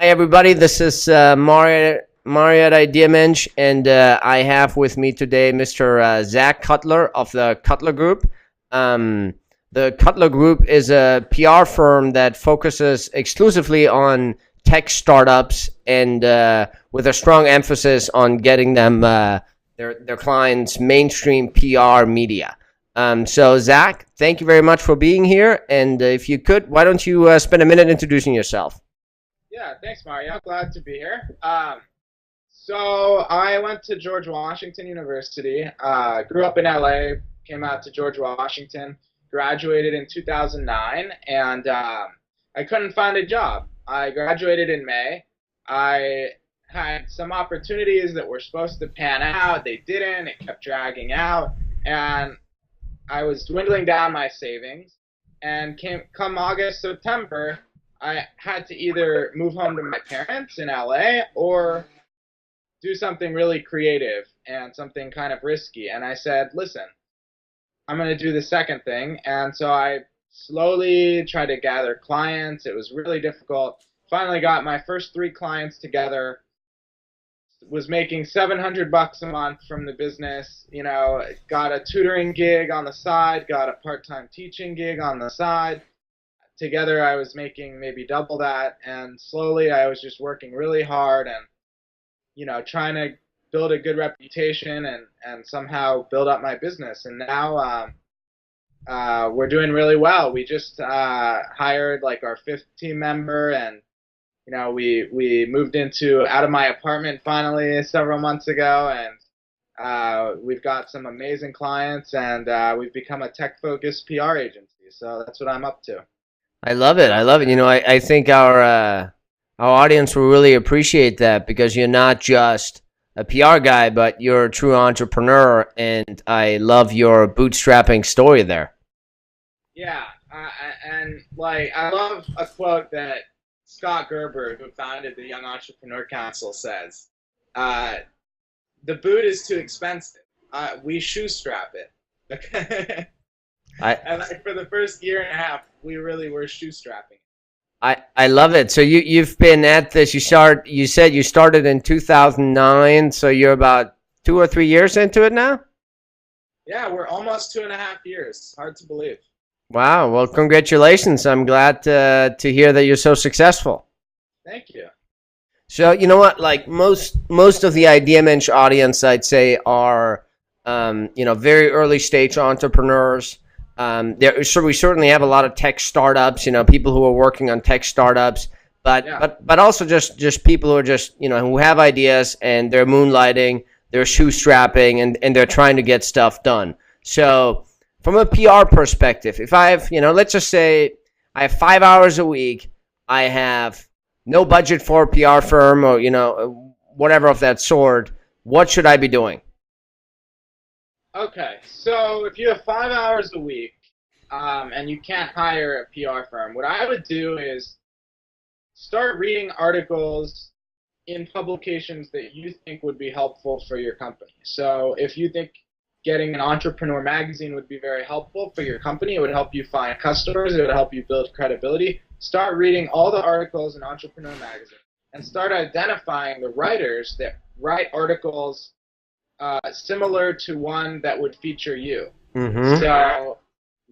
Hi everybody, this is Mario at IdeaMensch, and I have with me today Mr. Zach Cutler of the Cutler Group. The Cutler Group is a PR firm that focuses exclusively on tech startups and with a strong emphasis on getting them their clients mainstream PR media. So Zach, thank you very much for being here, and if you could, why don't you spend a minute introducing yourself? Yeah, thanks, Mario. Glad to be here. So I went to George Washington University. Grew up in LA, came out to George Washington, graduated in 2009, and I couldn't find a job. I graduated in May. I had some opportunities that were supposed to pan out. They didn't. It kept dragging out, and I was dwindling down my savings. And come August, September, I had to either move home to my parents in LA or do something really creative and something kind of risky. And I said, listen, I'm going to do the second thing. And so I slowly tried to gather clients. It was really difficult. Finally got my first three clients together, was making $700 a month from the business, got a tutoring gig on the side, got a part-time teaching gig on the side. Together I was making maybe double that, and slowly I was just working really hard and trying to build a good reputation and somehow build up my business. And now we're doing really well. We just hired like our fifth team member, and we moved out of my apartment finally several months ago, and we've got some amazing clients, and we've become a tech-focused PR agency. So that's what I'm up to. I love it. I love it. I think our audience will really appreciate that because you're not just a PR guy, but you're a true entrepreneur, and I love your bootstrapping story there. Yeah, and like I love a quote that Scott Gerber, who founded the Young Entrepreneur Council, says, "The boot is too expensive. We shoestrap it." And like for the first year and a half, we really were shoestrapping. I love it. So you've been at this. You said you started in 2009. So you're about 2 or 3 years into it now. Yeah, we're almost 2.5 years. Hard to believe. Wow. Well, congratulations. I'm glad to hear that you're so successful. Thank you. So you know what? Like most of the IdeaMensch audience, I'd say, are very early stage entrepreneurs. So we certainly have a lot of tech startups, people who are working on tech startups, but Yeah. but also just people who are just who have ideas and they're moonlighting, they're shoestrapping, and they're trying to get stuff done. So from a PR perspective, if I have let's just say I have 5 hours a week, I have no budget for a PR firm or whatever of that sort, what should I be doing? Okay, so if you have 5 hours a week and you can't hire a PR firm, what I would do is start reading articles in publications that you think would be helpful for your company. So if you think getting an Entrepreneur magazine would be very helpful for your company, it would help you find customers, it would help you build credibility, start reading all the articles in Entrepreneur magazine and start identifying the writers that write articles similar to one that would feature you. Mm-hmm. So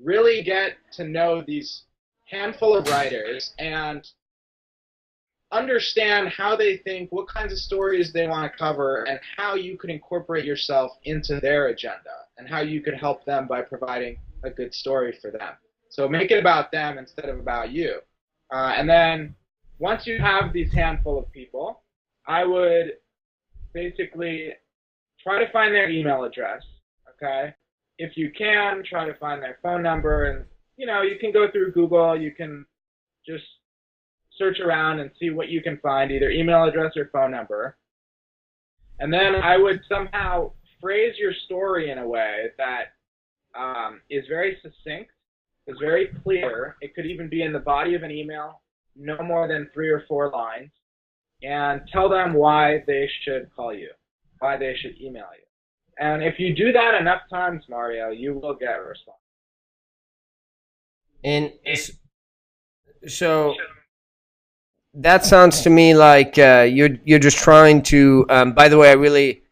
really get to know these handful of writers and understand how they think, what kinds of stories they want to cover, and how you could incorporate yourself into their agenda, and how you could help them by providing a good story for them. So make it about them instead of about you. And then once you have these handful of people, I would basically try to find their email address, okay? If you can, try to find their phone number, and you can go through Google, you can just search around and see what you can find, either email address or phone number. And then I would somehow phrase your story in a way that is very succinct, is very clear. It could even be in the body of an email, no more than 3 or 4 lines, and tell them why they should call you, why they should email you. And if you do that enough times, Mario, you will get a response. And so that sounds to me like you're just trying to. By the way, I really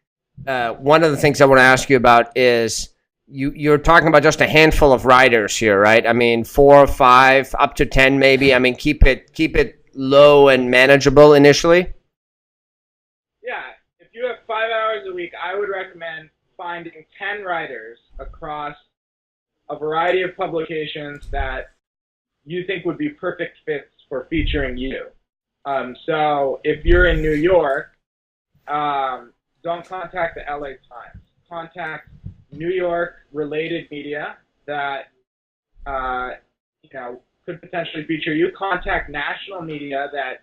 one of the things I want to ask you about is you're talking about just a handful of writers here, right? I mean, 4 or 5, up to 10, maybe. I mean, keep it low and manageable initially. Yeah, if you have 5 hours a week, I would recommend finding 10 writers across a variety of publications that you think would be perfect fits for featuring you. So if you're in New York, don't contact the LA Times. Contact New York related media that could potentially feature you. Contact national media that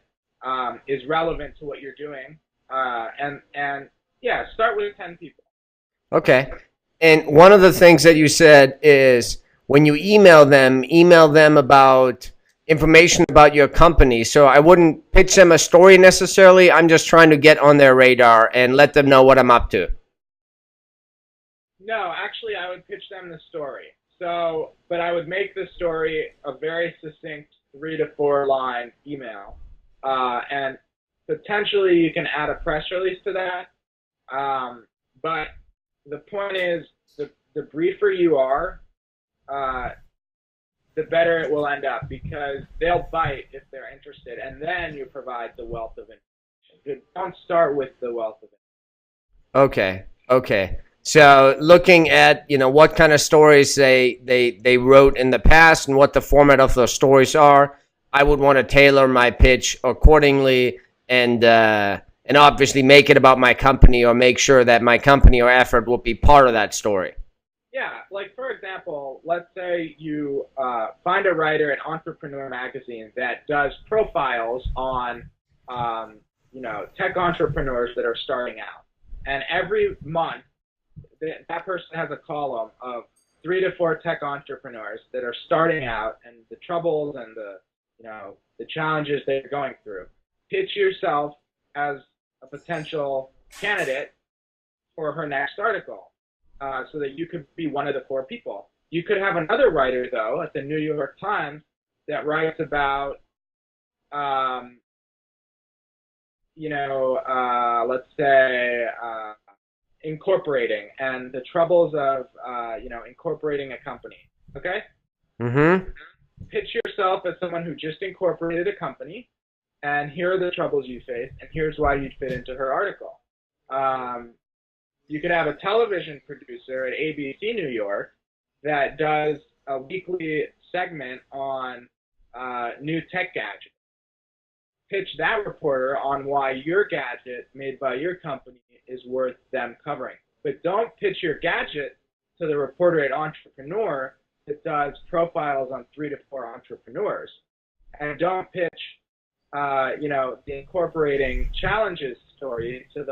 is relevant to what you're doing, and yeah, start with 10 people. Okay. And one of the things that you said is when you email them about information about your company. So I wouldn't pitch them a story necessarily. I'm just trying to get on their radar and let them know what I'm up to. No, actually, I would pitch them the story. So, but I would make the story a very succinct 3 to 4 line email, and potentially you can add a press release to that. But the point is, the briefer you are, the better it will end up, because they'll bite if they're interested, and then you provide the wealth of information. Don't start with the wealth of information. Okay. So looking at, what kind of stories they wrote in the past and what the format of those stories are, I would want to tailor my pitch accordingly, and obviously make it about my company, or make sure that my company or effort will be part of that story. Yeah, like for example, let's say you find a writer at Entrepreneur magazine that does profiles on tech entrepreneurs that are starting out, and every month that person has a column of 3 to 4 tech entrepreneurs that are starting out, and the troubles and the challenges they're going through. Pitch yourself as a potential candidate for her next article, so that you could be one of the 4 people. You could have another writer, though, at the New York Times that writes about, let's say, incorporating and the troubles of, incorporating a company. Okay? Mm-hmm. Pitch yourself as someone who just incorporated a company, and here are the troubles you face, and here's why you'd fit into her article. You could have a television producer at ABC New York that does a weekly segment on new tech gadgets. Pitch that reporter on why your gadget made by your company is worth them covering. But don't pitch your gadget to the reporter at Entrepreneur that does profiles on 3 to 4 entrepreneurs. And don't pitch, the incorporating challenges story to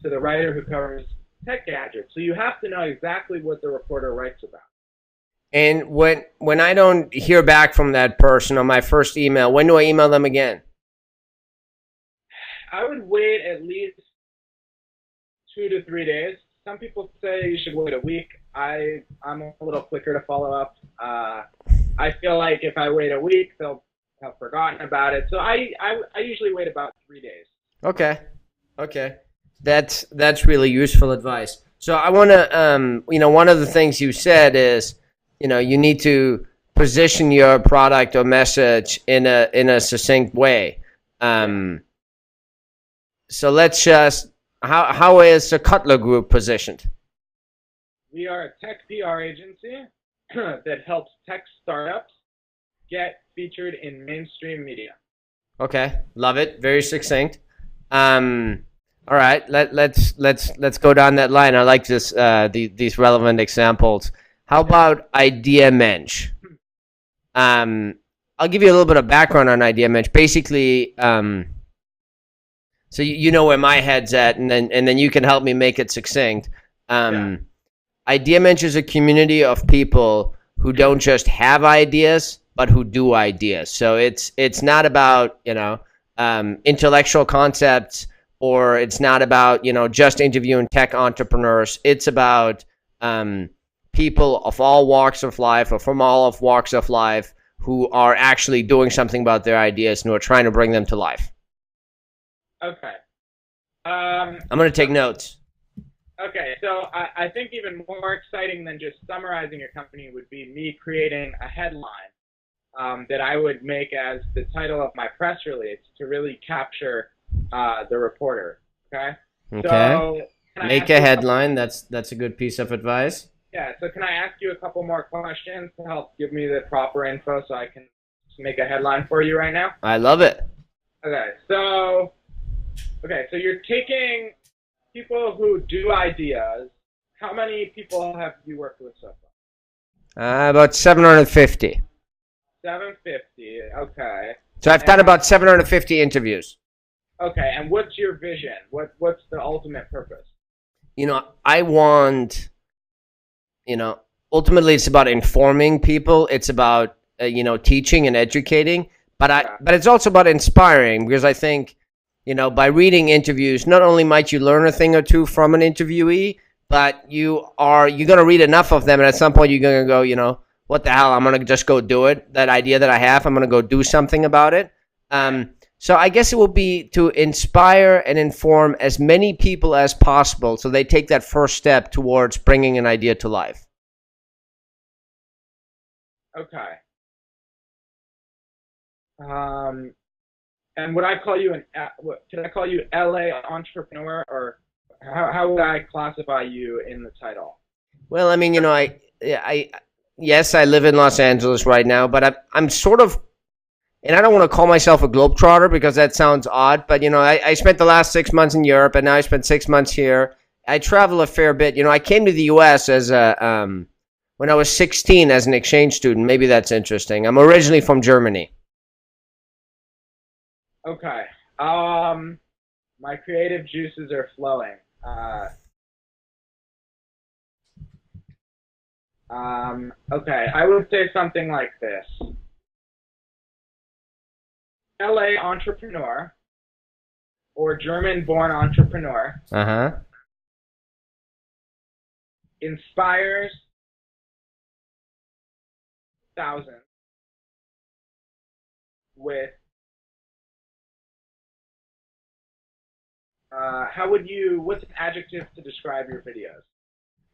the writer who covers tech gadgets. So you have to know exactly what the reporter writes about. And when I don't hear back from that person on my first email, when do I email them again? I would wait at least 2 to 3 days. Some people say you should wait a week. I'm a little quicker to follow up. I feel like if I wait a week, they'll have forgotten about it. So I usually wait about 3 days. Okay. That's really useful advice. So I want to, one of the things you said is, you need to position your product or message in a succinct way. So let's just, how is the Cutler Group positioned? We are a tech PR agency that helps tech startups get featured in mainstream media. Okay, love it. Very succinct. All right, let's go down that line. I like this these relevant examples. How about IdeaMensch? I'll give you a little bit of background on IdeaMensch. Basically, so you know where my head's at, and then you can help me make it succinct. IdeaMensch is a community of people who don't just have ideas, but who do ideas. So it's not about intellectual concepts, or it's not about just interviewing tech entrepreneurs. It's about people of all walks of life, or from all of walks of life, who are actually doing something about their ideas and who are trying to bring them to life. Okay. I'm going to take notes. Okay, so I think even more exciting than just summarizing your company would be me creating a headline that I would make as the title of my press release to really capture the reporter. Okay. Okay. So make a headline. That's a good piece of advice. Yeah. So can I ask you a couple more questions to help give me the proper info so I can make a headline for you right now? I love it. Okay. So you're taking people who do ideas. How many people have you worked with so far? About 750. 750. Okay. So I've done about 750 interviews. Okay, and what's your vision? What's the ultimate purpose? I want, ultimately it's about informing people. It's about, teaching and educating. But it's also about inspiring, because I think, by reading interviews, not only might you learn a thing or two from an interviewee, but you're going to read enough of them, and at some point you're going to go, what the hell, I'm going to just go do it. That idea that I have, I'm going to go do something about it. So I guess it will be to inspire and inform as many people as possible so they take that first step towards bringing an idea to life. Okay. And would I call you can I call you LA entrepreneur, or how would I classify you in the title? Well, I mean, yes, I live in Los Angeles right now, but I'm sort of, and I don't want to call myself a globetrotter because that sounds odd, but, I spent the last 6 months in Europe, and now I spent 6 months here. I travel a fair bit. I came to the U.S. as when I was 16 as an exchange student. Maybe that's interesting. I'm originally from Germany. Okay. My creative juices are flowing. Okay, I would say something like this. LA entrepreneur, or German-born entrepreneur, inspires thousands with what's an adjective to describe your videos?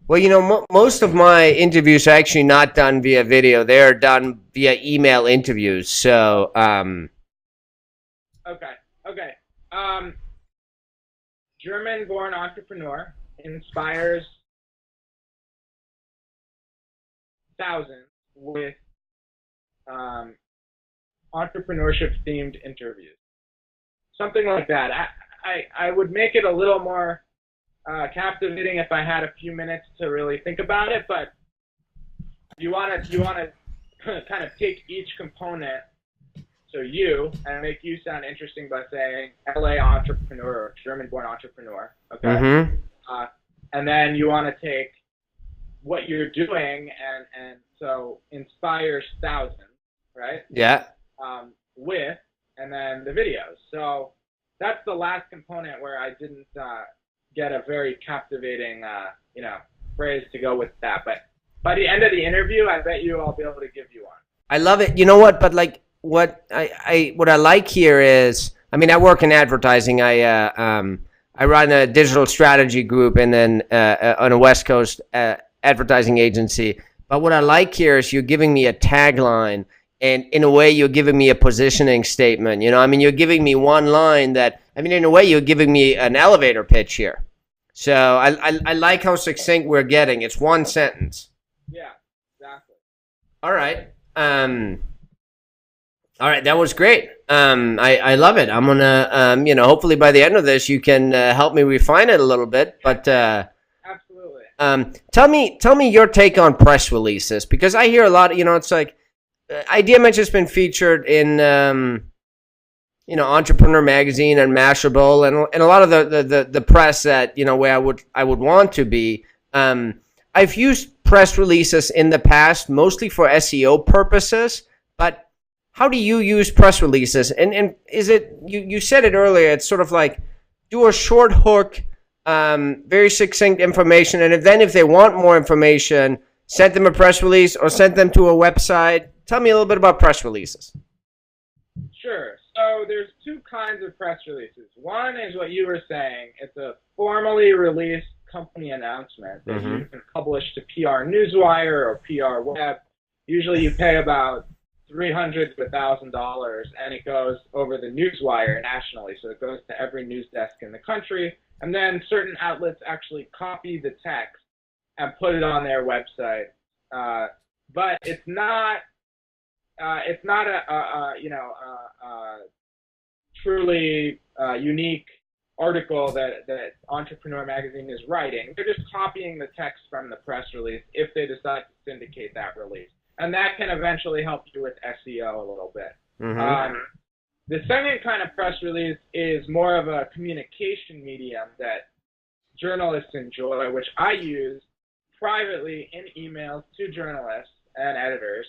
Well, most of my interviews are actually not done via video. They're done via email interviews. So, Okay. German-born entrepreneur inspires thousands with entrepreneurship-themed interviews. Something like that. I would make it a little more captivating if I had a few minutes to really think about it, but you want to kind of take each component, and make you sound interesting by saying LA entrepreneur or German-born entrepreneur, okay? Mm-hmm. And then you want to take what you're doing and so inspires thousands, right? Yeah. And then the videos. So that's the last component where I didn't get a very captivating, phrase to go with that. But by the end of the interview, I bet you I'll be able to give you one. I love it. You know what? But what I like here is, I work in advertising. I run a digital strategy group and then on a West Coast advertising agency. But what I like here is you're giving me a tagline, and in a way you're giving me a positioning statement. You're giving me one line that, in a way you're giving me an elevator pitch here. So I like how succinct we're getting. It's one sentence. Yeah, exactly. All right. All right, that was great. I love it. I'm gonna, hopefully by the end of this, you can help me refine it a little bit. But absolutely. Tell me your take on press releases, because I hear a lot. It's like IdeaMensch has been featured in, Entrepreneur Magazine and Mashable, and a lot of the press that where I would want to be. I've used press releases in the past, mostly for SEO purposes, but how do you use press releases? And is it, you said it earlier, it's sort of like do a short hook, very succinct information, and if they want more information, send them a press release or send them to a website. tell me a little bit about press releases. Sure. So there's two kinds of press releases. One is what you were saying. It's a formally released company announcement that you can publish to PR Newswire or PR Web. Usually you pay about $300 to $1,000, and it goes over the Newswire nationally. So it goes to every news desk in the country, and then certain outlets actually copy the text and put it on their website. But it's not a truly unique article that Entrepreneur magazine is writing. They're just copying the text from the press release if they decide to syndicate that release. And that can eventually help you with SEO a little bit. The second kind of press release is more of a communication medium that journalists enjoy, which I use privately in emails to journalists and editors,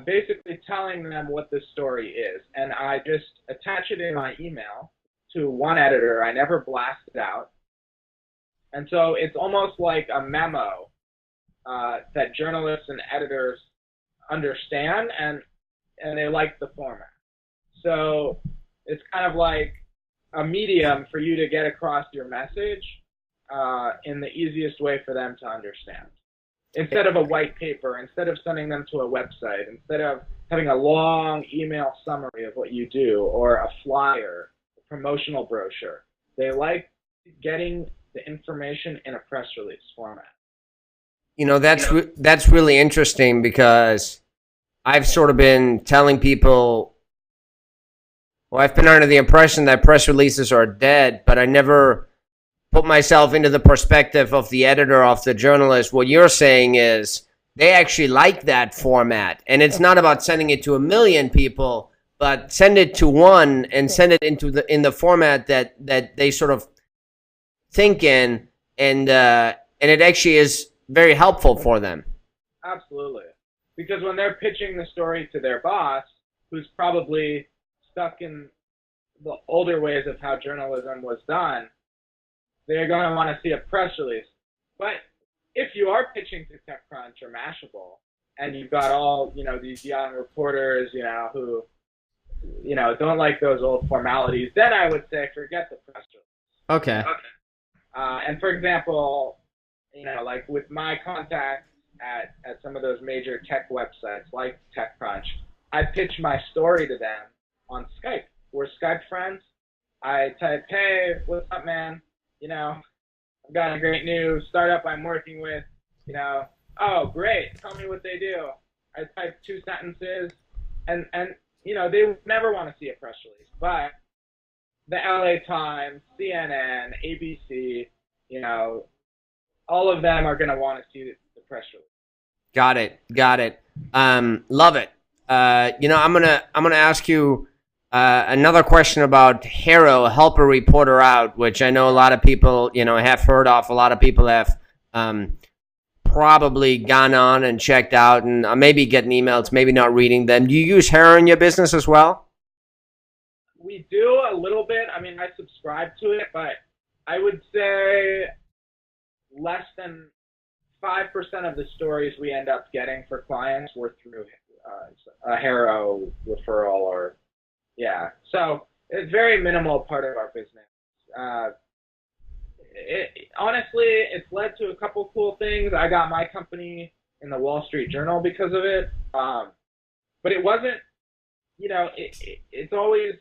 basically telling them what the story is. And I just attach it in my email to one editor. I never blast it out. And so it's almost like a memo that journalists and editors understand, and they like the format. So it's kind of like a medium for you to get across your message in the easiest way for them to understand. Instead of a white paper, instead of sending them to a website, instead of having a long email summary of what you do or a flyer, a promotional brochure, they like getting the information in a press release format. You know, that's really interesting, because I've sort of been telling people, well, I've been under the impression that press releases are dead, but I never put myself into the perspective of the editor, of the journalist. What you're saying is they actually like that format, and it's not about sending it to 1 million people, but send it to one and send it in the format that they sort of think in, and it actually is very helpful for them. Absolutely. Because when they're pitching the story to their boss, who's probably stuck in the older ways of how journalism was done, they're going to want to see a press release. But if you are pitching to TechCrunch or Mashable, and you've got all, these young reporters, who, don't like those old formalities, then I would say forget the press release. Okay. And for example, like with my contacts at some of those major tech websites like TechCrunch, I pitch my story to them on Skype. We're Skype friends. I type, hey, what's up, man? I've got a great new startup I'm working with. Oh, great. Tell me what they do. I type 2 sentences, and they would never want to see a press release. But the LA Times, CNN, ABC, all of them are going to want to see the press release. Got it. Love it. I'm gonna ask you another question about HARO, Help a Reporter Out, which I know a lot of people have heard of. A lot of people have probably gone on and checked out, and maybe getting emails, maybe not reading them. Do you use HARO in your business as well? We do a little bit. I mean, I subscribe to it, but I would say less than 5% of the stories we end up getting for clients were through a HARO referral, or so it's a very minimal part of our business. Honestly, it's led to a couple cool things. I got my company in the Wall Street Journal because of it, but it wasn't. It's always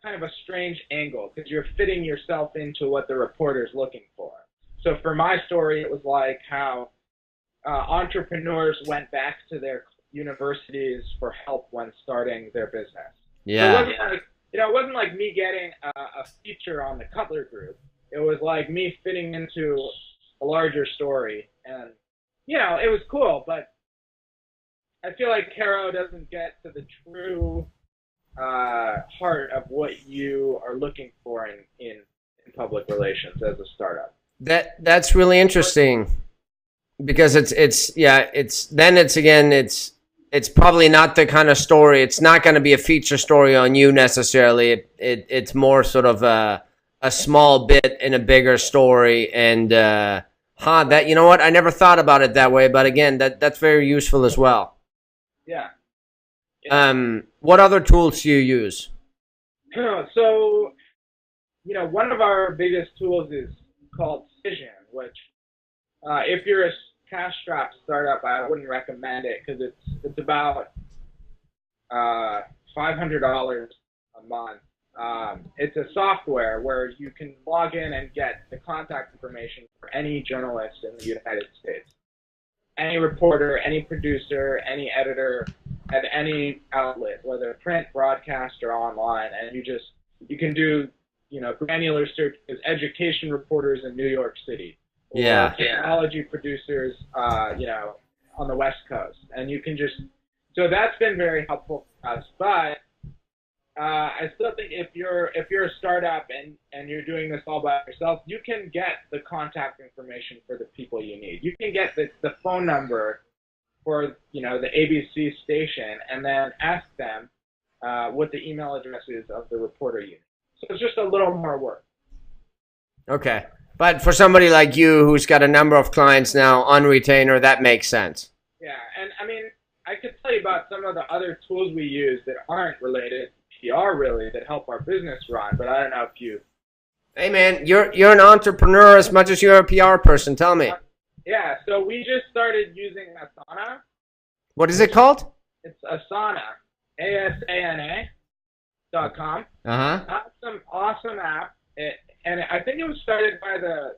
kind of a strange angle because you're fitting yourself into what the reporter's looking for. So for my story, it was like how entrepreneurs went back to their universities for help when starting their business. Yeah. So it wasn't like me getting a feature on the Cutler Group. It was like me fitting into a larger story, and it was cool. But I feel like HARO doesn't get to the true heart of what you are looking for in public relations as a startup. That's really interesting, because it's probably not the kind of story. It's not going to be a feature story on you necessarily. It's more sort of a small bit in a bigger story. And that, I never thought about it that way. But again, that's very useful as well. Yeah. What other tools do you use? So, one of our biggest tools is called Cision, which if you're a cash-strapped startup, I wouldn't recommend it because it's about $500 a month. It's a software where you can log in and get the contact information for any journalist in the United States. Any reporter, any producer, any editor at any outlet, whether print, broadcast, or online. And you can do, granular searches, education reporters in New York City. Or technology producers, on the West Coast. And you can so that's been very helpful for us. But I still think if you're a startup and you're doing this all by yourself, you can get the contact information for the people you need. You can get the phone number for the ABC station and then ask them what the email address is of the reporter you need. So it's just a little more work. Okay. But for somebody like you who's got a number of clients now on retainer, that makes sense. Yeah, and I mean, I could tell you about some of the other tools we use that aren't related to PR really, that help our business run, but I don't know if you... Hey man, you're an entrepreneur as much as you're a PR person. Tell me. Yeah, so we just started using Asana. What is it called? It's Asana, ASANA.com. Some awesome app. And I think it was started by the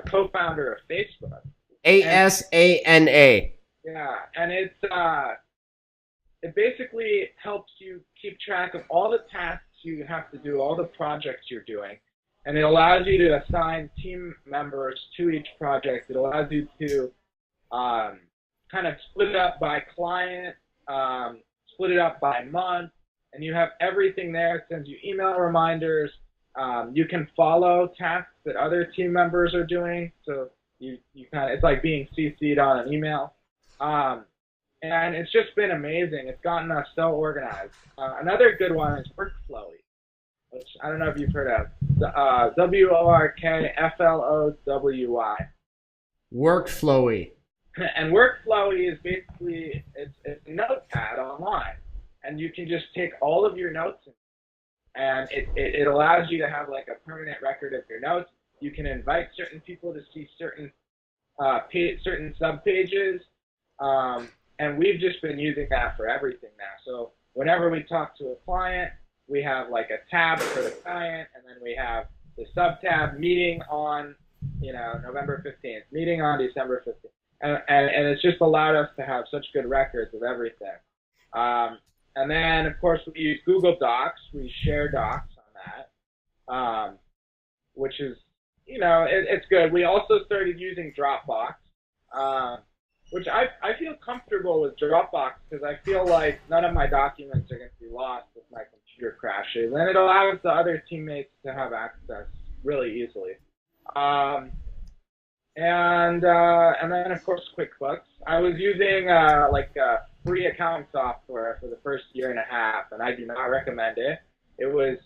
co-founder of Facebook. ASANA. Yeah, and it basically helps you keep track of all the tasks you have to do, all the projects you're doing, and it allows you to assign team members to each project. It allows you to kind of split it up by client, split it up by month, and you have everything there. It sends you email reminders. You can follow tasks that other team members are doing, so you kind of, it's like being CC'd on an email. And it's just been amazing. It's gotten us so organized. Another good one is Workflowy, which I don't know if you've heard of. WORKFLOWY. Workflowy. And Workflowy is basically, it's a notepad online, and you can just take all of your notes and it allows you to have like a permanent record of your notes. You can invite certain people to see certain sub-pages, and we've just been using that for everything now. So whenever we talk to a client, we have like a tab for the client, and then we have the sub-tab meeting on November 15th, meeting on December 15th. And it's just allowed us to have such good records of everything. And then, of course, we use Google Docs. We share docs on that, which is, it's good. We also started using Dropbox, which I feel comfortable with Dropbox because I feel like none of my documents are going to be lost if my computer crashes. And it allows the other teammates to have access really easily. And then, of course, QuickBooks. I was using free accounting software for the first year and a half, and I do not recommend it. It was,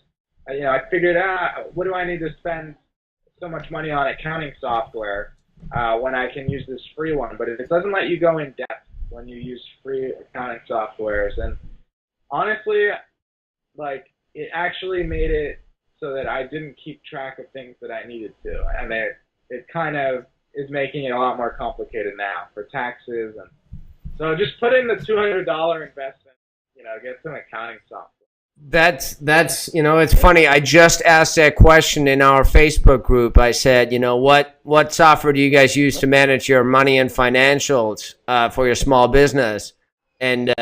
I figured out, what do I need to spend so much money on accounting software when I can use this free one? But it doesn't let you go in depth when you use free accounting softwares. And honestly, it actually made it so that I didn't keep track of things that I needed to. And it kind of is making it a lot more complicated now for taxes. And so just put in the $200 investment, get some accounting software. That's it's funny. I just asked that question in our Facebook group. I said, what software do you guys use to manage your money and financials for your small business? And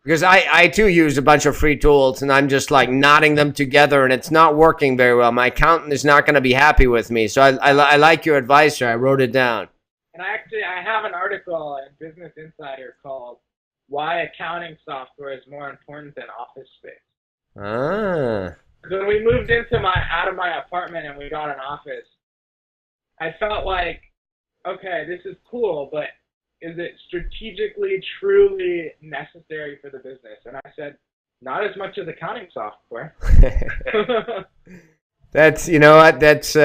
because I too use a bunch of free tools, and I'm just like knotting them together, and it's not working very well. My accountant is not going to be happy with me. So I like your advice, sir. I wrote it down. And I have an article in Business Insider called "Why Accounting Software is More Important Than Office Space." When we moved out of my apartment and we got an office, I felt like, okay, this is cool, but is it strategically, truly necessary for the business? And I said, not as much as accounting software. That's, that's,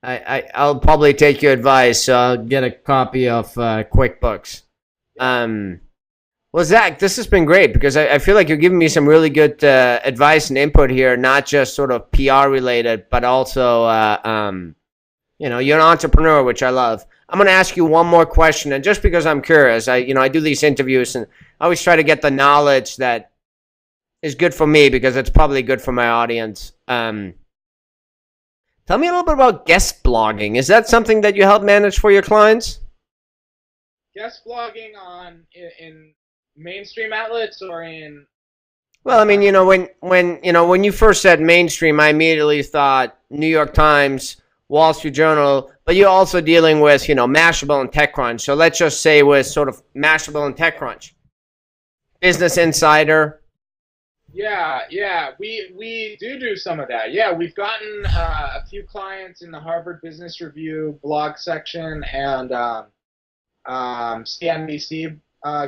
I'll probably take your advice. So I'll get a copy of QuickBooks. Well, Zach, this has been great because I feel like you're giving me some really good advice and input here, not just sort of PR related, but also, you're an entrepreneur, which I love. I'm going to ask you one more question. And just because I'm curious, I do these interviews and I always try to get the knowledge that is good for me because it's probably good for my audience. Tell me a little bit about guest blogging. Is that something that you help manage for your clients? Guest blogging in mainstream outlets or in? Well, I mean, when you first said mainstream, I immediately thought New York Times, Wall Street Journal, but you're also dealing with, Mashable and TechCrunch. So let's just say with sort of Mashable and TechCrunch. Business Insider. Yeah, we do some of that. Yeah, we've gotten a few clients in the Harvard Business Review blog section and CNBC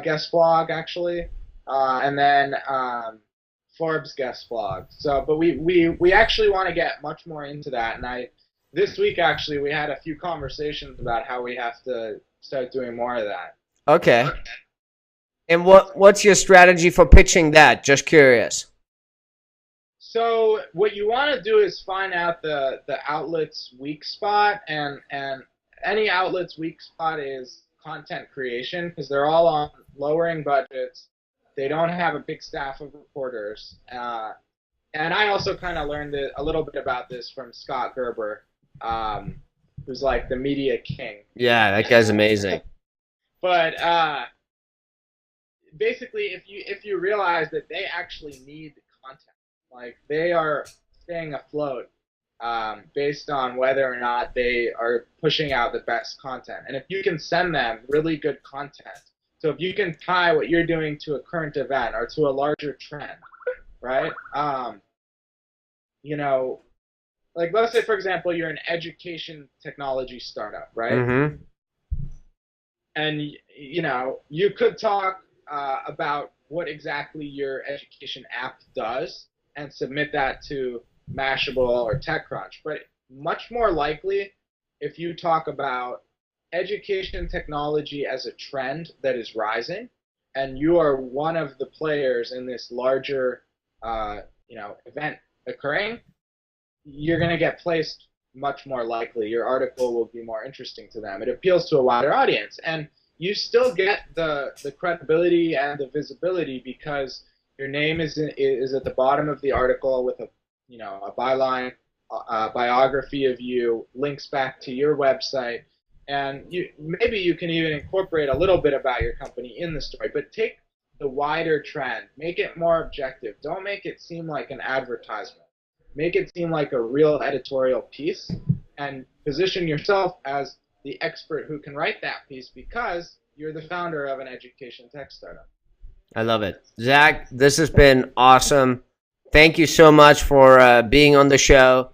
guest blog actually, and then Forbes guest blog. So, but we actually want to get much more into that, and this week actually we had a few conversations about how we have to start doing more of that. Okay. And what's your strategy for pitching that? Just curious. So what you want to do is find out the outlet's weak spot, and any outlet's weak spot is content creation because they're all on lowering budgets. They don't have a big staff of reporters. And I also kind of learned a little bit about this from Scott Gerber, who's like the media king. Yeah, that guy's amazing. But basically, if you realize that they actually need content, like they are staying afloat based on whether or not they are pushing out the best content, and if you can send them really good content, so if you can tie what you're doing to a current event or to a larger trend, right? Like let's say for example you're an education technology startup, right? Mm-hmm. And you could talk about what exactly your education app does and submit that to Mashable or TechCrunch. But much more likely, if you talk about education technology as a trend that is rising, and you are one of the players in this larger event occurring, you're going to get placed much more likely. Your article will be more interesting to them. It appeals to a wider audience. And you still get the credibility and the visibility because your name is at the bottom of the article with a byline, a biography of you, links back to your website, and maybe you can even incorporate a little bit about your company in the story. But take the wider trend, make it more objective. Don't make it seem like an advertisement. Make it seem like a real editorial piece, and position yourself as the expert who can write that piece because you're the founder of an education tech startup. I love it. Zach, this has been awesome. Thank you so much for being on the show.